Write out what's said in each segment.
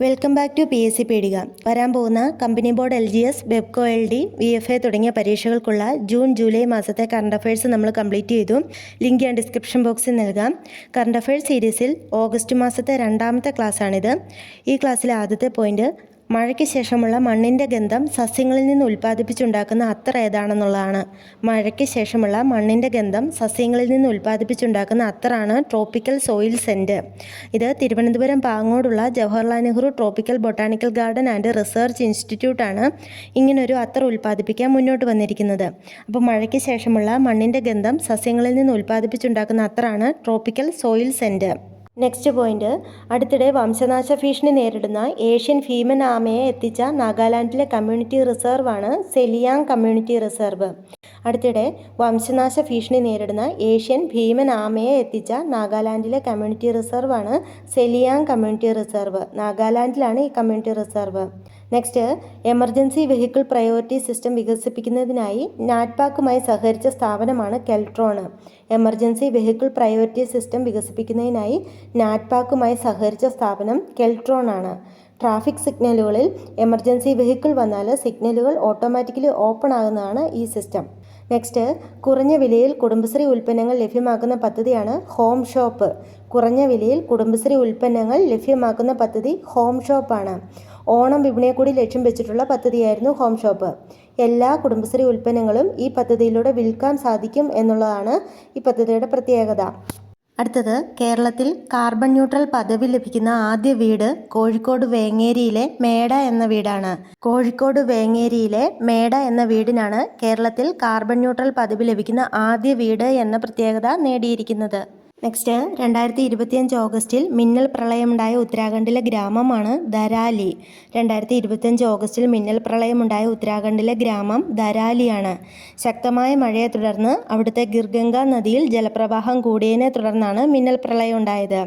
Welcome back to PSC പീഡിക. വരാൻ പോകുന്ന company board LGS, Bevco LD, VFA തുടങ്ങിയ പരീക്ഷകൾക്കുള്ള ജൂൺ ജൂലൈ മാസത്തെ കറണ്ട് അഫയേഴ്സ് നമ്മൾ കംപ്ലീറ്റ് ചെയ്തു. ലിങ്ക് ഞാൻ ഡിസ്ക്രിപ്ഷൻ ബോക്സിൽ നൽകാം. കറണ്ട് അഫയേഴ്സ് സീരീസിൽ ഓഗസ്റ്റ് മാസത്തെ രണ്ടാമത്തെ ക്ലാസ്സാണിത്. ഈ ക്ലാസ്സിലെ ആദ്യത്തെ പോയിന്റ്, മഴയ്ക്ക് ശേഷമുള്ള മണ്ണിൻ്റെ ഗന്ധം സസ്യങ്ങളിൽ നിന്ന് ഉൽപ്പാദിപ്പിച്ചുണ്ടാക്കുന്ന അത്തർ ഏതാണെന്നുള്ളതാണ്. മഴയ്ക്ക് ശേഷമുള്ള മണ്ണിൻ്റെ ഗന്ധം സസ്യങ്ങളിൽ നിന്ന് ഉൽപ്പാദിപ്പിച്ചുണ്ടാക്കുന്ന അത്തറാണ് ട്രോപ്പിക്കൽ സോയിൽ സെൻറ്റ്. ഇത് തിരുവനന്തപുരം പാങ്ങോടുള്ള Jawaharlal Nehru tropical botanical garden and research ഇൻസ്റ്റിറ്റ്യൂട്ടാണ് ഇങ്ങനൊരു അത്തർ ഉൽപ്പാദിപ്പിക്കാൻ മുന്നോട്ട് വന്നിരിക്കുന്നത്. അപ്പോൾ മഴയ്ക്ക് ശേഷമുള്ള മണ്ണിൻ്റെ ഗന്ധം സസ്യങ്ങളിൽ നിന്ന് ഉൽപ്പാദിപ്പിച്ചുണ്ടാക്കുന്ന അത്തറാണ് tropical soil scent. Next point, അടുത്തിടെ വംശനാശ ഭീഷണി നേരിടുന്ന ഏഷ്യൻ ഭീമൻ ആമയെ എത്തിച്ച നാഗാലാൻഡിലെ കമ്മ്യൂണിറ്റി റിസർവാണ് സെലിയാങ് കമ്മ്യൂണിറ്റി റിസർവ്. അടുത്തിടെ വംശനാശ ഭീഷണി നേരിടുന്ന ഏഷ്യൻ ഭീമൻ ആമയെ എത്തിച്ച നാഗാലാൻഡിലെ കമ്മ്യൂണിറ്റി റിസർവാണ് സെലിയാങ് കമ്മ്യൂണിറ്റി റിസർവ്. നാഗാലാൻഡിലാണ് ഈ community reserve. Next, emergency vehicle priority system വികസിപ്പിക്കുന്നതിനായി നാറ്റ്പാക്കുമായി സഹകരിച്ച സ്ഥാപനമാണ് Keltron. Emergency vehicle priority system വികസിപ്പിക്കുന്നതിനായി നാറ്റ്പാക്കുമായി സഹകരിച്ച സ്ഥാപനം കെൽട്രോൺ ആണ്. ട്രാഫിക് സിഗ്നലുകളിൽ എമർജൻസി വെഹിക്കിൾ വന്നാൽ സിഗ്നലുകൾ ഓട്ടോമാറ്റിക്കലി ഓപ്പൺ ആകുന്നതാണ് ഈ സിസ്റ്റം. നെക്സ്റ്റ്, കുറഞ്ഞ വിലയിൽ കുടുംബശ്രീ ഉൽപ്പന്നങ്ങൾ ലഭ്യമാക്കുന്ന പദ്ധതിയാണ് ഹോം ഷോപ്പ്. കുറഞ്ഞ വിലയിൽ കുടുംബശ്രീ ഉൽപ്പന്നങ്ങൾ ലഭ്യമാക്കുന്ന പദ്ധതി ഹോം ഷോപ്പാണ്. ഓണം വിപണിയെ കൂടി ലക്ഷ്യം വെച്ചിട്ടുള്ള പദ്ധതിയായിരുന്നു ഹോം ഷോപ്പ്. എല്ലാ കുടുംബശ്രീ ഉൽപ്പന്നങ്ങളും ഈ പദ്ധതിയിലൂടെ വിൽക്കാൻ സാധിക്കും എന്നുള്ളതാണ് ഈ പദ്ധതിയുടെ പ്രത്യേകത. അടുത്തത്, കേരളത്തിൽ കാർബൺ ന്യൂട്രൽ പദവി ലഭിക്കുന്ന ആദ്യ വീട് കോഴിക്കോട് വേങ്ങേരിയിലെ മേട എന്ന വീടാണ്. കോഴിക്കോട് വേങ്ങേരിയിലെ മേട എന്ന വീടിനാണ് കേരളത്തിൽ കാർബൺ ന്യൂട്രൽ പദവി ലഭിക്കുന്ന ആദ്യ വീട് എന്ന പ്രത്യേകത നേടിയിരിക്കുന്നത്. നെക്സ്റ്റ്, 2025 ഓഗസ്റ്റിൽ മിന്നൽ പ്രളയമുണ്ടായ ഉത്തരാഖണ്ഡിലെ ഗ്രാമമാണ് ധരാലി. 2025 ഓഗസ്റ്റിൽ മിന്നൽ പ്രളയമുണ്ടായ ഉത്തരാഖണ്ഡിലെ ഗ്രാമം ധരാലിയാണ്. ശക്തമായ മഴയെ തുടർന്ന് അവിടുത്തെ ഗിർഗംഗ നദിയിൽ ജലപ്രവാഹം കൂടിയതിനെ തുടർന്നാണ് മിന്നൽ പ്രളയം ഉണ്ടായത്.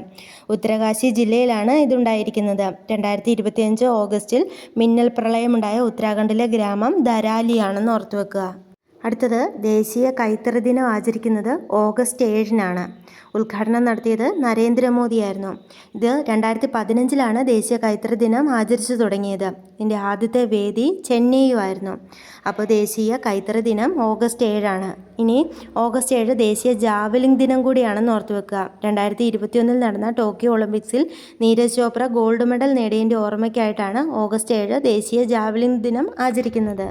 ഉത്തരകാശി ജില്ലയിലാണ് ഇതുണ്ടായിരിക്കുന്നത്. 2025 ഓഗസ്റ്റിൽ മിന്നൽ പ്രളയമുണ്ടായ ഉത്തരാഖണ്ഡിലെ ഗ്രാമം ധരാലിയാണെന്ന് ഓർത്തുവെക്കുക. അടുത്തത്, ദേശീയ കൈത്തറി ദിനം ആചരിക്കുന്നത് ഓഗസ്റ്റ് 7-നാണ്. ഉദ്ഘാടനം നടത്തിയത് നരേന്ദ്രമോദിയായിരുന്നു. ഇത് 2015 ദേശീയ കൈത്തറി ദിനം ആചരിച്ചു തുടങ്ങിയത്. ഇതിൻ്റെ ആദ്യത്തെ വേദി ചെന്നൈയുമായിരുന്നു. അപ്പോൾ ദേശീയ കൈത്തറി ദിനം ഓഗസ്റ്റ് 7-ആണ്. ഇനി ഓഗസ്റ്റ് 7 ദേശീയ ജാവലിംഗ് ദിനം കൂടിയാണെന്ന് ഓർത്തു വെക്കുക. 2021 നടന്ന ടോക്കിയോ ഒളിമ്പിക്സിൽ നീരജ് ചോപ്ര ഗോൾഡ് മെഡൽ നേടിയതിൻ്റെ ഓർമ്മയ്ക്കായിട്ടാണ് ഓഗസ്റ്റ് 7 ദേശീയ ജാവലിംഗ് ദിനം ആചരിക്കുന്നത്.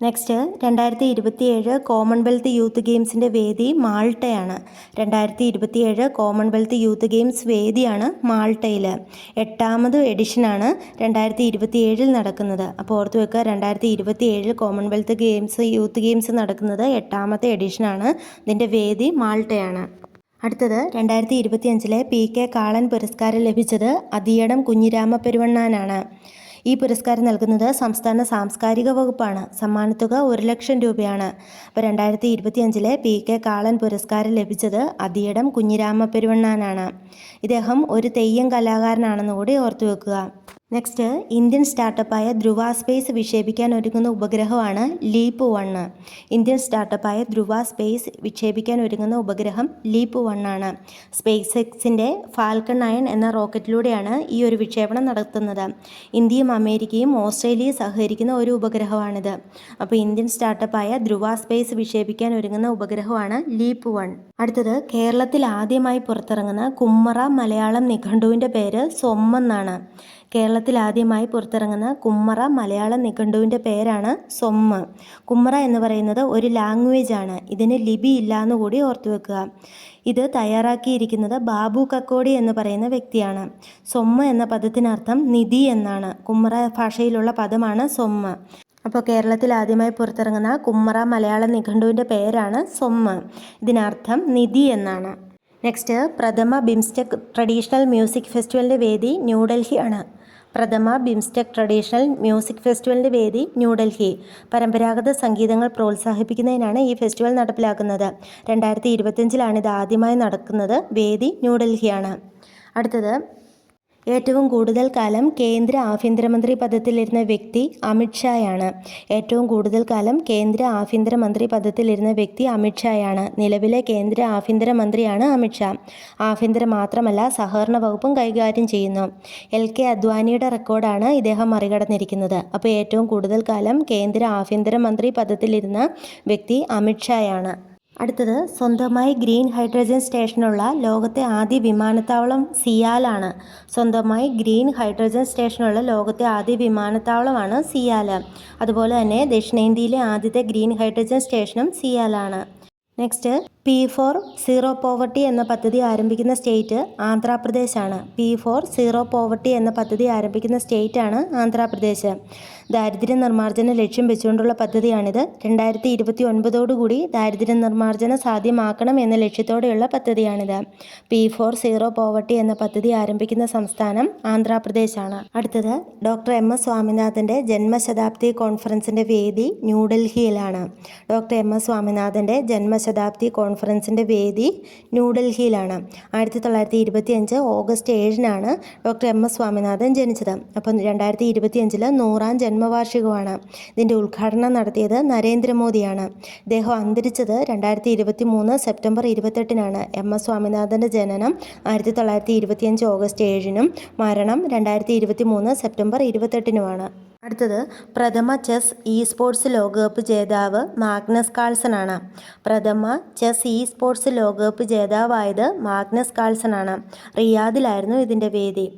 നെക്സ്റ്റ്, 2027 കോമൺവെൽത്ത് യൂത്ത് ഗെയിംസിൻ്റെ വേദി മാൾട്ടയാണ്. 2027 കോമൺവെൽത്ത് യൂത്ത് ഗെയിംസ് വേദിയാണ് മാൾട്ടയിൽ. 8ാമത് എഡിഷനാണ് 2027 നടക്കുന്നത്. അപ്പോൾ ഓർത്ത് വെക്കുക, 2027 കോമൺവെൽത്ത് ഗെയിംസ് യൂത്ത് ഗെയിംസ് നടക്കുന്നത് 8ാമത്തെ എഡിഷനാണ്. ഇതിൻ്റെ വേദി മാൾട്ടയാണ്. അടുത്തത്, 2025 PK കാളൻ പുരസ്കാരം ലഭിച്ചത് അതിയടം കുഞ്ഞിരാമ പെരുവണ്ണാനാണ്. ഈ പുരസ്കാരം നൽകുന്നത് സംസ്ഥാന സാംസ്കാരിക വകുപ്പാണ്. സമ്മാനത്തുക 1,00,000 രൂപയാണ്. അപ്പോൾ 2025 PK കാളൻ പുരസ്കാരം ലഭിച്ചത് അതിയടം കുഞ്ഞിരാമ പെരുവണ്ണാനാണ്. ഇദ്ദേഹം ഒരു തെയ്യം കലാകാരനാണെന്ന് കൂടി ഓർത്തു വെക്കുക. നെക്സ്റ്റ്, ഇന്ത്യൻ സ്റ്റാർട്ടപ്പായ ധ്രുവ സ്പേസ് വിക്ഷേപിക്കാൻ ഒരുങ്ങുന്ന ഉപഗ്രഹമാണ് ലീപ്പ് 1. ഇന്ത്യൻ സ്റ്റാർട്ടപ്പായ ധ്രുവ സ്പേസ് വിക്ഷേപിക്കാൻ ഒരുങ്ങുന്ന ഉപഗ്രഹം ലീപ്പ് 1 ആണ്. സ്പേസ് എക്സിൻ്റെ ഫാൽക്കൺ 9 എന്ന റോക്കറ്റിലൂടെയാണ് ഈ ഒരു വിക്ഷേപണം നടത്തുന്നത്. ഇന്ത്യയും അമേരിക്കയും ഓസ്ട്രേലിയയും സഹകരിക്കുന്ന ഒരു ഉപഗ്രഹമാണിത്. അപ്പോൾ ഇന്ത്യൻ സ്റ്റാർട്ടപ്പായ ധ്രുവ സ്പേസ് വിക്ഷേപിക്കാൻ ഒരുങ്ങുന്ന ഉപഗ്രഹമാണ് ലീപ്പ് 1. അടുത്തത്, കേരളത്തിൽ ആദ്യമായി പുറത്തിറങ്ങുന്ന കുമ്മറ മലയാളം നിഘണ്ടുവിൻ്റെ പേര് സൊമ്മെന്നാണ്. കേരളത്തിൽ ആദ്യമായി പുറത്തിറങ്ങുന്ന കുമ്മറ മലയാളം നിഘണ്ടുവിൻ്റെ പേരാണ് സൊമ്മ്. കുമ്മറ എന്ന് പറയുന്നത് ഒരു ലാംഗ്വേജ് ആണ്. ഇതിന് ലിപി ഇല്ല എന്നുകൂടി ഓർത്തു വെക്കുക. ഇത് തയ്യാറാക്കിയിരിക്കുന്നത് ബാബു കക്കോടി എന്ന് പറയുന്ന വ്യക്തിയാണ്. സൊമ്മ് എന്ന പദത്തിനർത്ഥം നിധി എന്നാണ്. കുമ്മറ ഭാഷയിലുള്ള പദമാണ് സൊമ്മ്. അപ്പോൾ കേരളത്തിൽ ആദ്യമായി പുറത്തിറങ്ങുന്ന കുമ്മറ മലയാളം നിഘണ്ടുവിൻ്റെ പേരാണ് സൊമ്മ്. ഇതിനർത്ഥം നിധി എന്നാണ്. നെക്സ്റ്റ്, പ്രഥമ ബിംസ്റ്റെക് ട്രഡീഷണൽ മ്യൂസിക് ഫെസ്റ്റിവലിൻ്റെ വേദി ന്യൂഡൽഹിയാണ്. പ്രഥമ ബിംസ്റ്റെക് ട്രഡീഷണൽ മ്യൂസിക് ഫെസ്റ്റിവലിൻ്റെ വേദി ന്യൂഡൽഹി. പരമ്പരാഗത സംഗീതങ്ങൾ പ്രോത്സാഹിപ്പിക്കുന്നതിനാണ് ഈ ഫെസ്റ്റിവൽ നടപ്പിലാക്കുന്നത്. 2025 ഇത് ആദ്യമായി നടക്കുന്നത്. വേദി ന്യൂഡൽഹിയാണ്. അടുത്തത്, ഏറ്റവും കൂടുതൽ കാലം കേന്ദ്ര ആഭ്യന്തരമന്ത്രി പദത്തിലിരുന്ന വ്യക്തി അമിത്ഷായാണ്. ഏറ്റവും കൂടുതൽ കാലം കേന്ദ്ര ആഭ്യന്തരമന്ത്രി പദത്തിലിരുന്ന വ്യക്തി അമിത്ഷായാണ്. നിലവിലെ കേന്ദ്ര ആഭ്യന്തരമന്ത്രിയാണ് അമിത്ഷാ. ആഭ്യന്തരം മാത്രമല്ല, സഹകരണ വകുപ്പും കൈകാര്യം ചെയ്യുന്നു. LK അദ്വാനിയുടെ റെക്കോർഡാണ് ഇദ്ദേഹം മറികടന്നിരിക്കുന്നത്. അപ്പോൾ ഏറ്റവും കൂടുതൽ കാലം കേന്ദ്ര ആഭ്യന്തരമന്ത്രി പദത്തിലിരുന്ന വ്യക്തി അമിത്ഷായാണ്. അടുത്തത്, സ്വന്തമായി ഗ്രീൻ ഹൈഡ്രജൻ സ്റ്റേഷനുള്ള ലോകത്തെ ആദ്യ വിമാനത്താവളം സിയാലാണ്. സ്വന്തമായി ഗ്രീൻ ഹൈഡ്രജൻ സ്റ്റേഷനുള്ള ലോകത്തെ ആദ്യ വിമാനത്താവളമാണ് സിയാൽ. അതുപോലെ തന്നെ ദക്ഷിണേന്ത്യയിലെ ആദ്യത്തെ ഗ്രീൻ ഹൈഡ്രജൻ സ്റ്റേഷനും സിയാലാണ്. നെക്സ്റ്റ്, P4 സീറോ പോവർട്ടി എന്ന പദ്ധതി ആരംഭിക്കുന്ന സ്റ്റേറ്റ് ആന്ധ്രാപ്രദേശാണ്. P4 സീറോ പോവർട്ടി എന്ന പദ്ധതി ആരംഭിക്കുന്ന സ്റ്റേറ്റാണ് ആന്ധ്രാപ്രദേശ്. ദാരിദ്ര്യ നിർമ്മാർജ്ജന ലക്ഷ്യം വെച്ചുകൊണ്ടുള്ള പദ്ധതിയാണിത്. 2029 ദാരിദ്ര്യ നിർമ്മാർജ്ജനം സാധ്യമാക്കണം എന്ന ലക്ഷ്യത്തോടെയുള്ള പദ്ധതിയാണിത്. P4 സീറോ പോവർട്ടി എന്ന പദ്ധതി ആരംഭിക്കുന്ന സംസ്ഥാനം ആന്ധ്രാപ്രദേശാണ്. അടുത്തത്, ഡോക്ടർ MS സ്വാമിനാഥൻ്റെ ജന്മശതാബ്ദി കോൺഫറൻസിൻ്റെ വേദി ന്യൂഡൽഹിയിലാണ്. ഡോക്ടർ MS സ്വാമിനാഥൻ്റെ ജന്മശതാബ്ദി കോൺഫറൻസിൻ്റെ വേദി ന്യൂഡൽഹിയിലാണ്. 1925 ഓഗസ്റ്റ് 7-നാണ് ഡോക്ടർ MS സ്വാമിനാഥൻ ജനിച്ചത്. അപ്പം 2025 100-ാം ജന്മവാർഷികമാണ്. ഇതിൻ്റെ ഉദ്ഘാടനം നടത്തിയത് നരേന്ദ്രമോദിയാണ്. ഇദ്ദേഹം അന്തരിച്ചത് 2023 സെപ്റ്റംബർ 28-നാണ്. MS സ്വാമിനാഥൻ്റെ ജനനം 1925 ഓഗസ്റ്റ് 7-നും മരണം 2023 സെപ്റ്റംബർ 28-നുമാണ്. അടുത്തത്, പ്രഥമ ചെസ് സ്പോർട്സ് ലോകകപ്പ് ജേതാവ് മാഗ്നസ് കാൾസൺ ആണ്. പ്രഥമ ചെസ് സ്പോർട്സ് ലോകകപ്പ് ജേതാവായത് മാഗ്നസ് കാൾസൺ ആണ്. റിയാദിലായിരുന്നു ഇതിൻ്റെ വേദി.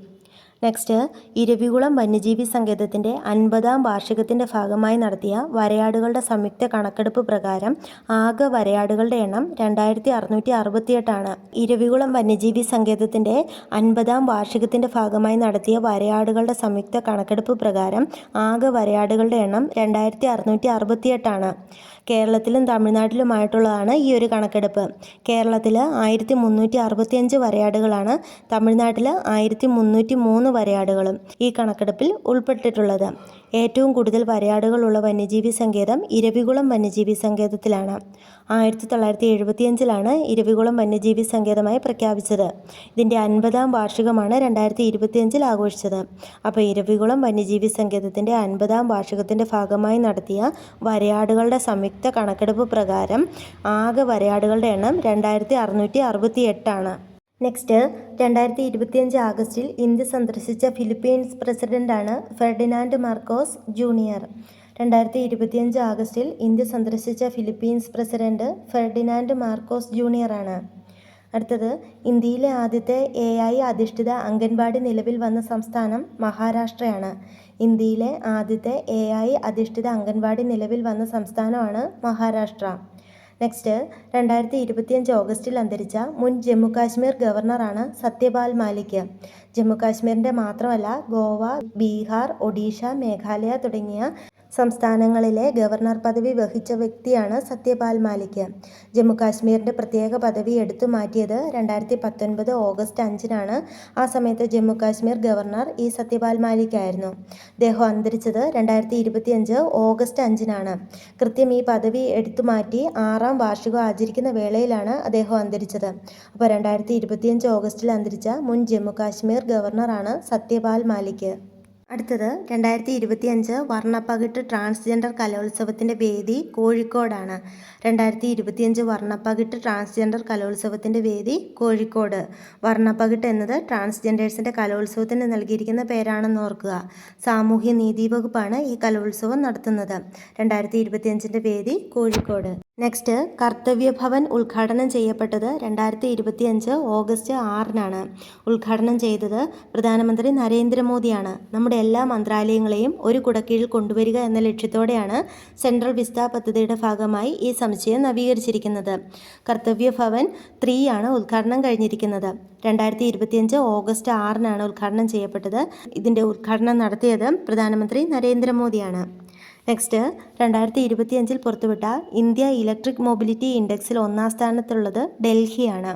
നെക്സ്റ്റ്, ഇരവികുളം വന്യജീവി സങ്കേതത്തിൻ്റെ 50-ാം വാർഷികത്തിൻ്റെ ഭാഗമായി നടത്തിയ വരയാടുകളുടെ സംയുക്ത കണക്കെടുപ്പ് പ്രകാരം ആകെ വരയാടുകളുടെ എണ്ണം 2668ആണ്. ഇരവികുളം വന്യജീവി സങ്കേതത്തിൻ്റെ 50-ാം വാർഷികത്തിൻ്റെ ഭാഗമായി നടത്തിയ വരയാടുകളുടെ സംയുക്ത കണക്കെടുപ്പ് പ്രകാരം ആകെ വരയാടുകളുടെ എണ്ണം 2668ആണ്. കേരളത്തിലും തമിഴ്നാട്ടിലുമായിട്ടുള്ളതാണ് ഈ ഒരു കണക്കെടുപ്പ്. കേരളത്തിൽ 1365 വരയാടുകളാണ്, തമിഴ്നാട്ടിൽ 1303 വരയാടുകളും ഈ കണക്കെടുപ്പിൽ ഉൾപ്പെട്ടിട്ടുള്ളത്. ഏറ്റവും കൂടുതൽ വരയാടുകളുള്ള വന്യജീവി സങ്കേതം ഇരവികുളം വന്യജീവി സങ്കേതത്തിലാണ്. 1975-ലാണ് ഇരവികുളം വന്യജീവി സങ്കേതമായി പ്രഖ്യാപിച്ചത്. ഇതിൻ്റെ 50-ാം വാർഷികമാണ് 2025 ആഘോഷിച്ചത്. അപ്പോൾ ഇരവികുളം വന്യജീവി സങ്കേതത്തിൻ്റെ 50-ാം വാർഷികത്തിൻ്റെ ഭാഗമായി നടത്തിയ വരയാടുകളുടെ സംയുക്ത കണക്കെടുപ്പ് പ്രകാരം ആകെ വരയാടുകളുടെ എണ്ണം 2668ആണ്. നെക്സ്റ്റ്, 2025 ആഗസ്റ്റിൽ ഇന്ത്യ സന്ദർശിച്ച ഫിലിപ്പീൻസ് പ്രസിഡന്റാണ് ഫെർഡിനാൻഡ് മാർക്കോസ് ജൂനിയർ. 2025 ആഗസ്റ്റിൽ ഇന്ത്യ സന്ദർശിച്ച ഫിലിപ്പീൻസ് പ്രസിഡന്റ് ഫെർഡിനാൻഡ് മാർക്കോസ് ജൂനിയറാണ്. അടുത്തത്, ഇന്ത്യയിലെ ആദ്യത്തെ AI അധിഷ്ഠിത അംഗൻവാടി നിലവിൽ വന്ന സംസ്ഥാനം മഹാരാഷ്ട്രയാണ്. ഇന്ത്യയിലെ ആദ്യത്തെ AI അധിഷ്ഠിത അംഗൻവാടി നിലവിൽ വന്ന സംസ്ഥാനമാണ് മഹാരാഷ്ട്ര. നെക്സ്റ്റ്, 2025 ഓഗസ്റ്റിൽ അന്തരിച്ച മുൻ ജമ്മു കാശ്മീർ ഗവർണറാണ് സത്യപാൽ മാലിക്. ജമ്മു കാശ്മീരിൻ്റെ മാത്രമല്ല, ഗോവ, ബീഹാർ, ഒഡീഷ, മേഘാലയ തുടങ്ങിയ സംസ്ഥാനങ്ങളിലെ ഗവർണർ പദവി വഹിച്ച വ്യക്തിയാണ് സത്യപാൽ മാലിക്. ജമ്മു കാശ്മീരിൻ്റെ പ്രത്യേക പദവി എടുത്തു മാറ്റിയത് 2019 ഓഗസ്റ്റ് 5-നാണ്. ആ സമയത്ത് ജമ്മു കാശ്മീർ ഗവർണർ സത്യപാൽ മാലിക് ആയിരുന്നു. അദ്ദേഹം അന്തരിച്ചത് 2025 ഓഗസ്റ്റ് 5-നാണ്. കൃത്യം ഈ പദവി എടുത്തു മാറ്റി 6-ാം വാർഷികം ആചരിക്കുന്ന വേളയിലാണ് അദ്ദേഹം അന്തരിച്ചത്. അപ്പോൾ 2025 ഓഗസ്റ്റിൽ അന്തരിച്ച മുൻ ജമ്മു കാശ്മീർ ഗവർണറാണ് സത്യപാൽ മാലിക്. അടുത്തത്, 2025 വർണ്ണപ്പകിട്ട് ട്രാൻസ്ജെൻഡർ കലോത്സവത്തിൻ്റെ വേദി കോഴിക്കോടാണ്. 2025 വർണ്ണപ്പകിട്ട് ട്രാൻസ്ജെൻഡർ കലോത്സവത്തിൻ്റെ വേദി കോഴിക്കോട്. വർണ്ണപ്പകിട്ട് എന്നത് ട്രാൻസ്ജെൻഡേഴ്സിൻ്റെ കലോത്സവത്തിന് നൽകിയിരിക്കുന്ന പേരാണെന്ന് ഓർക്കുക. സാമൂഹ്യ നീതി വകുപ്പാണ് ഈ കലോത്സവം നടത്തുന്നത്. 2025 വേദി കോഴിക്കോട്. നെക്സ്റ്റ്, കർത്തവ്യഭവൻ ഉദ്ഘാടനം ചെയ്യപ്പെട്ടത് 2025 ഓഗസ്റ്റ് 6-നാണ്. ഉദ്ഘാടനം ചെയ്തത് പ്രധാനമന്ത്രി നരേന്ദ്രമോദിയാണ്. നമ്മുടെ എല്ലാ മന്ത്രാലയങ്ങളെയും ഒരു കുടക്കീഴിൽ കൊണ്ടുവരിക എന്ന ലക്ഷ്യത്തോടെയാണ് സെൻട്രൽ വിസ്ത പദ്ധതിയുടെ ഭാഗമായി ഈ സമുച്ചയം നവീകരിച്ചിരിക്കുന്നത്. കർത്തവ്യഭവൻ 3 ആണ് ഉദ്ഘാടനം കഴിഞ്ഞിരിക്കുന്നത്. 2025 ഓഗസ്റ്റ് 6-നാണ് ഉദ്ഘാടനം ചെയ്യപ്പെട്ടത്. ഇതിൻ്റെ ഉദ്ഘാടനം നടത്തിയത് പ്രധാനമന്ത്രി നരേന്ദ്രമോദിയാണ്. നെക്സ്റ്റ്, 2025 പുറത്തുവിട്ട ഇന്ത്യ ഇലക്ട്രിക് മൊബിലിറ്റി ഇൻഡെക്സിൽ 1-ാം സ്ഥാനത്തുള്ളത് ഡൽഹിയാണ്.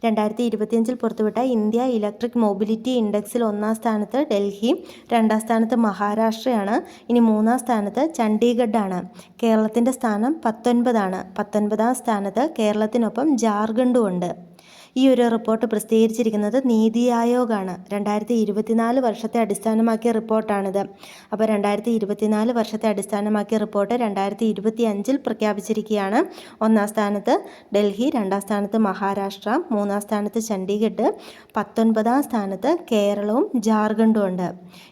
2025 പുറത്തുവിട്ട ഇന്ത്യ ഇലക്ട്രിക് മൊബിലിറ്റി ഇൻഡെക്സിൽ 1-ാം സ്ഥാനത്ത് ഡൽഹി, 2-ാം സ്ഥാനത്ത് മഹാരാഷ്ട്രയാണ്. ഇനി 3-ാം സ്ഥാനത്ത് ചണ്ഡീഗഡാണ്. കേരളത്തിൻ്റെ സ്ഥാനം 19-ആണ്. 19-ാം സ്ഥാനത്ത് കേരളത്തിനൊപ്പം ജാർഖണ്ഡും ഉണ്ട്. ഈ ഒരു റിപ്പോർട്ട് പ്രസിദ്ധീകരിച്ചിരിക്കുന്നത് നീതി ആയോഗാണ്. 2024 വർഷത്തെ അടിസ്ഥാനമാക്കിയ റിപ്പോർട്ടാണിത്. അപ്പോൾ 2024 വർഷത്തെ അടിസ്ഥാനമാക്കിയ റിപ്പോർട്ട് 2025 പ്രഖ്യാപിച്ചിരിക്കുകയാണ്. 1-ാം സ്ഥാനത്ത് ഡൽഹി, 2-ാം സ്ഥാനത്ത് മഹാരാഷ്ട്ര, 3-ാം സ്ഥാനത്ത് ചണ്ഡീഗഡ്, 19-ാം സ്ഥാനത്ത് കേരളവും ജാർഖണ്ഡും ഉണ്ട്.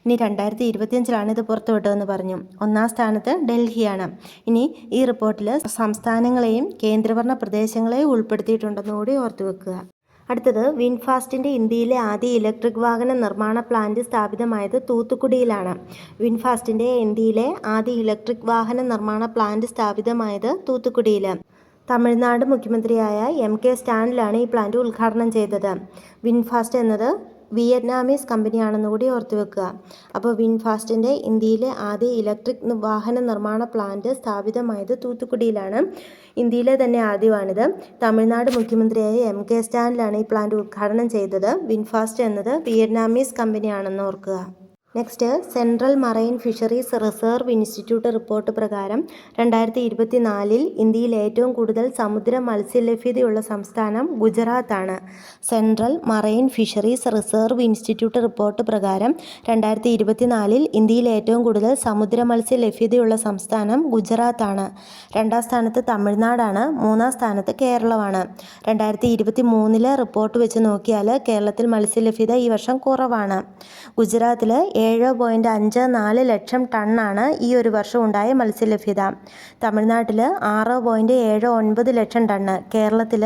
ഇനി 2025 ഇത് പുറത്തുവിട്ടതെന്ന് പറഞ്ഞു. 1-ാം സ്ഥാനത്ത് ഡൽഹിയാണ്. ഇനി ഈ റിപ്പോർട്ടിൽ സംസ്ഥാനങ്ങളെയും കേന്ദ്രഭരണ പ്രദേശങ്ങളെയും ഉൾപ്പെടുത്തിയിട്ടുണ്ടെന്ന് കൂടി ഓർത്തു വെക്കുക. അടുത്തത്, വിൻഫാസ്റ്റിൻ്റെ ഇന്ത്യയിലെ ആദ്യ ഇലക്ട്രിക് വാഹന നിർമ്മാണ പ്ലാന്റ് സ്ഥാപിതമായത് തൂത്തുക്കുടിയിലാണ്. വിൻഫാസ്റ്റിൻ്റെ ഇന്ത്യയിലെ ആദ്യ ഇലക്ട്രിക് വാഹന നിർമ്മാണ പ്ലാന്റ് സ്ഥാപിതമായത് തൂത്തുക്കുടിയിൽ. തമിഴ്നാട് മുഖ്യമന്ത്രിയായ MK സ്റ്റാലിനാണ് ഈ പ്ലാന്റ് ഉദ്ഘാടനം ചെയ്തത്. വിൻഫാസ്റ്റ് എന്നത് വിയറ്റ്നാമീസ് കമ്പനിയാണെന്ന് കൂടി ഓർത്തു വെക്കുക. അപ്പോൾ വിൻഫാസ്റ്റിൻ്റെ ഇന്ത്യയിലെ ആദ്യ ഇലക്ട്രിക് വാഹന നിർമ്മാണ പ്ലാന്റ് സ്ഥാപിതമായത് തൂത്തുക്കുടിയിലാണ്. ഇന്ത്യയിലെ തന്നെ ആദ്യമാണിത്. തമിഴ്നാട് മുഖ്യമന്ത്രിയായ MK സ്റ്റാലിനാണ് ഈ പ്ലാന്റ് ഉദ്ഘാടനം ചെയ്തത്. വിൻഫാസ്റ്റ് എന്നത് വിയറ്റ്നാമീസ് കമ്പനിയാണെന്ന് ഓർക്കുക. Next, central marine fisheries reserve institute report പ്രകാരം 2024 ഇന്ത്യയിൽ ഏറ്റവും കൂടുതൽ സമുദ്ര മത്സ്യലഭ്യതയുള്ള സംസ്ഥാനം ഗുജറാത്താണ്. Central marine fisheries reserve institute report പ്രകാരം 2024 ഇന്ത്യയിൽ ഏറ്റവും കൂടുതൽ സമുദ്ര മത്സ്യലഭ്യതയുള്ള സംസ്ഥാനം ഗുജറാത്താണ്. 2-ാം സ്ഥാനത്ത് തമിഴ്നാടാണ്. 3-ാം സ്ഥാനത്ത് കേരളമാണ്. 2023 റിപ്പോർട്ട് വെച്ച് നോക്കിയാൽ കേരളത്തിൽ മത്സ്യലഭ്യത ഈ വർഷം കുറവാണ്. ഗുജറാത്തിൽ 7.54 ലക്ഷം ടണ്ണാണ് ഈ ഒരു വർഷം ഉണ്ടായ മത്സ്യലഭ്യത. തമിഴ്നാട്ടിൽ 6.79 ലക്ഷം ടണ്ണ്. കേരളത്തിൽ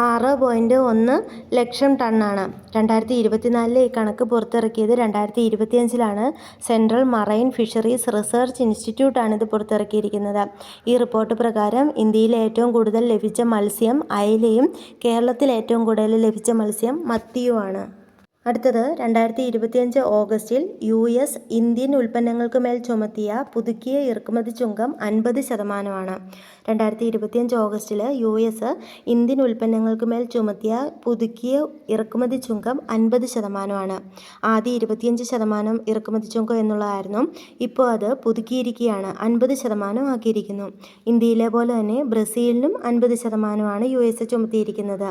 6.1 ലക്ഷം ടണ്ണാണ്. 2024 ഈ കണക്ക് പുറത്തിറക്കിയത്. 2025 സെൻട്രൽ മറൈൻ ഫിഷറീസ് റിസർച്ച് ഇൻസ്റ്റിറ്റ്യൂട്ടാണ് ഇത് പുറത്തിറക്കിയിരിക്കുന്നത്. ഈ റിപ്പോർട്ട് പ്രകാരം ഇന്ത്യയിൽ ഏറ്റവും കൂടുതൽ ലഭിച്ച മത്സ്യം അയലയും കേരളത്തിൽ ഏറ്റവും കൂടുതൽ ലഭിച്ച മത്സ്യം മത്തിയുമാണ്. അടുത്തത്, 2025 ഓഗസ്റ്റിൽ US ഇന്ത്യൻ ഉൽപ്പന്നങ്ങൾക്ക് മേൽ ചുമത്തിയ പുതുക്കിയ ഇറക്കുമതി ചുങ്കം 50%. 2025 ഓഗസ്റ്റിൽ US ഇന്ത്യൻ ഉൽപ്പന്നങ്ങൾക്ക് മേൽ ചുമത്തിയ പുതുക്കിയ ഇറക്കുമതി ചുങ്കം 50%. ആദ്യം 25% ഇറക്കുമതി ചുങ്കം എന്നുള്ളതായിരുന്നു. ഇപ്പോൾ അത് പുതുക്കിയിരിക്കുകയാണ്, 50% ആക്കിയിരിക്കുന്നു. ഇന്ത്യയിലെ പോലെ തന്നെ ബ്രസീലിനും 50%ആണ് US ചുമത്തിയിരിക്കുന്നത്.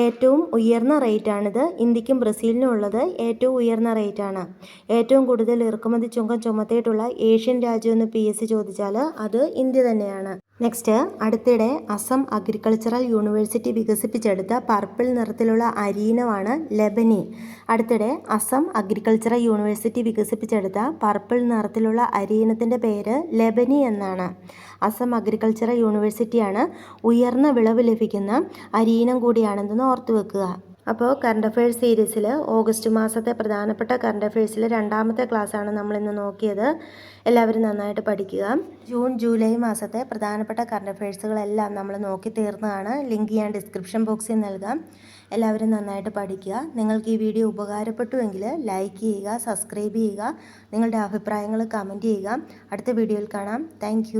ഏറ്റവും ഉയർന്ന റേറ്റാണിത്. ഇന്ത്യക്കും ബ്രസീലിനും ഉള്ളത് ഏറ്റവും ഉയർന്ന റേറ്റാണ്. ഏറ്റവും കൂടുതൽ ഇറക്കുമതി ചുങ്കം ചുമത്തിയിട്ടുള്ള ഏഷ്യൻ രാജ്യമെന്ന് PSC ചോദിച്ചാൽ അത് ഇന്ത്യ തന്നെയാണ്. നെക്സ്റ്റ്, അടുത്തിടെ അസം അഗ്രികൾച്ചറൽ യൂണിവേഴ്സിറ്റി വികസിപ്പിച്ചെടുത്ത പർപ്പിൾ നിറത്തിലുള്ള അരീനമാണ് ലെബനി. അടുത്തിടെ അസം അഗ്രികൾച്ചറൽ യൂണിവേഴ്സിറ്റി വികസിപ്പിച്ചെടുത്ത പർപ്പിൾ നിറത്തിലുള്ള അരീനത്തിൻ്റെ പേര് ലെബനി എന്നാണ്. അസം അഗ്രികൾച്ചറൽ യൂണിവേഴ്സിറ്റിയാണ് ഉയർന്ന വിളവ് ലഭിക്കുന്ന അരീനം കൂടിയാണെന്ന് ഓർത്തു വെക്കുക. അപ്പോൾ കറണ്ട് അഫയേഴ്സ് സീരീസിൽ ഓഗസ്റ്റ് മാസത്തെ പ്രധാനപ്പെട്ട കറണ്ട് അഫയേഴ്സിൽ 2ാമത്തെ ക്ലാസ്സാണ് നമ്മളിന്ന് നോക്കിയത്. എല്ലാവരും നന്നായിട്ട് പഠിക്കുക. ജൂൺ ജൂലൈ മാസത്തെ പ്രധാനപ്പെട്ട കറണ്ട് അഫയേഴ്സുകളെല്ലാം നമ്മൾ നോക്കി തീർന്നതാണ്. ലിങ്ക് ഞാൻ ഡിസ്ക്രിപ്ഷൻ ബോക്സിൽ നൽകാം. എല്ലാവരും നന്നായിട്ട് പഠിക്കുക. നിങ്ങൾക്ക് ഈ വീഡിയോ ഉപകാരപ്പെട്ടുവെങ്കിൽ ലൈക്ക് ചെയ്യുക, സബ്സ്ക്രൈബ് ചെയ്യുക, നിങ്ങളുടെ അഭിപ്രായങ്ങൾ കമൻറ്റ് ചെയ്യുക. അടുത്ത വീഡിയോയിൽ കാണാം. താങ്ക്